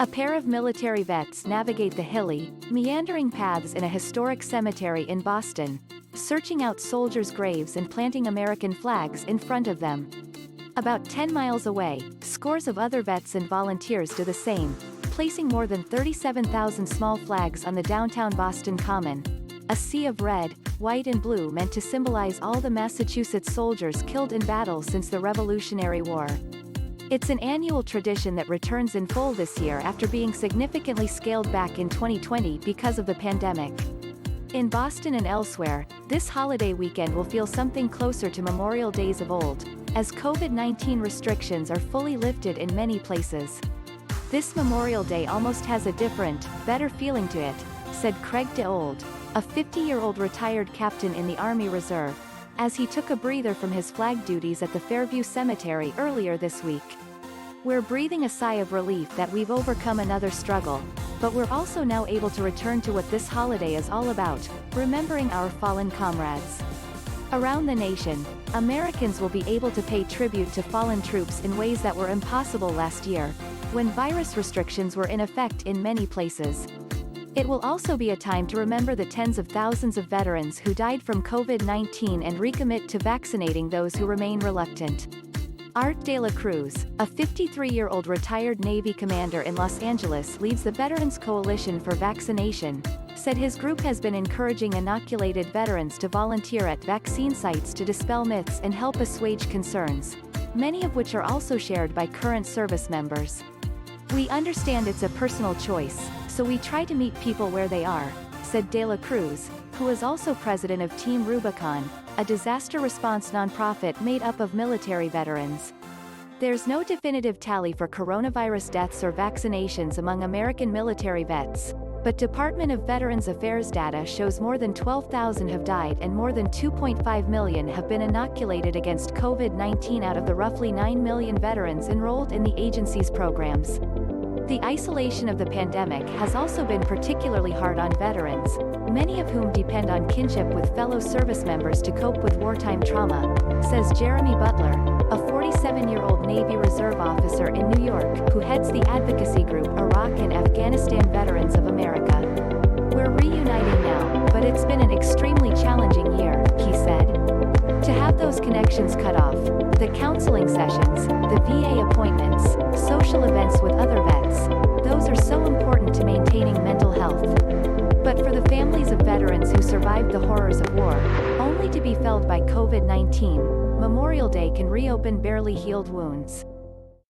A pair of military vets navigate the hilly, meandering paths in a historic cemetery in Boston, searching out soldiers' graves and planting American flags in front of them. About 10 miles away, scores of other vets and volunteers do the same, placing more than 37,000 small flags on the downtown Boston Common, a sea of red, white and blue meant to symbolize all the Massachusetts soldiers killed in battle since the Revolutionary War. It's an annual tradition that returns in full this year after being significantly scaled back in 2020 because of the pandemic. In Boston and elsewhere, this holiday weekend will feel something closer to Memorial Days of old, as COVID-19 restrictions are fully lifted in many places. This Memorial Day almost has a different, better feeling to it, said Craig DeOld, a 50-year-old retired captain in the Army Reserve, as he took a breather from his flag duties at the Fairview Cemetery earlier this week. We're breathing a sigh of relief that we've overcome another struggle, but we're also now able to return to what this holiday is all about, remembering our fallen comrades. Around the nation, Americans will be able to pay tribute to fallen troops in ways that were impossible last year, when virus restrictions were in effect in many places. It will also be a time to remember the tens of thousands of veterans who died from COVID-19 and recommit to vaccinating those who remain reluctant. Art delaCruz, a 53-year-old retired Navy commander in Los Angeles, leads the Veterans Coalition for Vaccination, said his group has been encouraging inoculated veterans to volunteer at vaccine sites to dispel myths and help assuage concerns, many of which are also shared by current service members. "We understand it's a personal choice, so we try to meet people where they are," said delaCruz, who is also president of Team Rubicon, a disaster response nonprofit made up of military veterans. There's no definitive tally for coronavirus deaths or vaccinations among American military vets, but Department of Veterans Affairs data shows more than 12,000 have died and more than 2.5 million have been inoculated against COVID-19 out of the roughly 9 million veterans enrolled in the agency's programs. The isolation of the pandemic has also been particularly hard on veterans, many of whom depend on kinship with fellow service members to cope with wartime trauma, says Jeremy Butler, a 47-year-old Navy Reserve officer in New York who heads the advocacy group Iraq and Afghanistan Veterans of America. "We're reuniting now, but it's been an extremely challenging year," he said. To have those connections cut off, the counseling sessions, the VA appointments, social events with other vets, those are so important to maintaining mental health. But for the families of veterans who survived the horrors of war, only to be felled by COVID-19, Memorial Day can reopen barely healed wounds.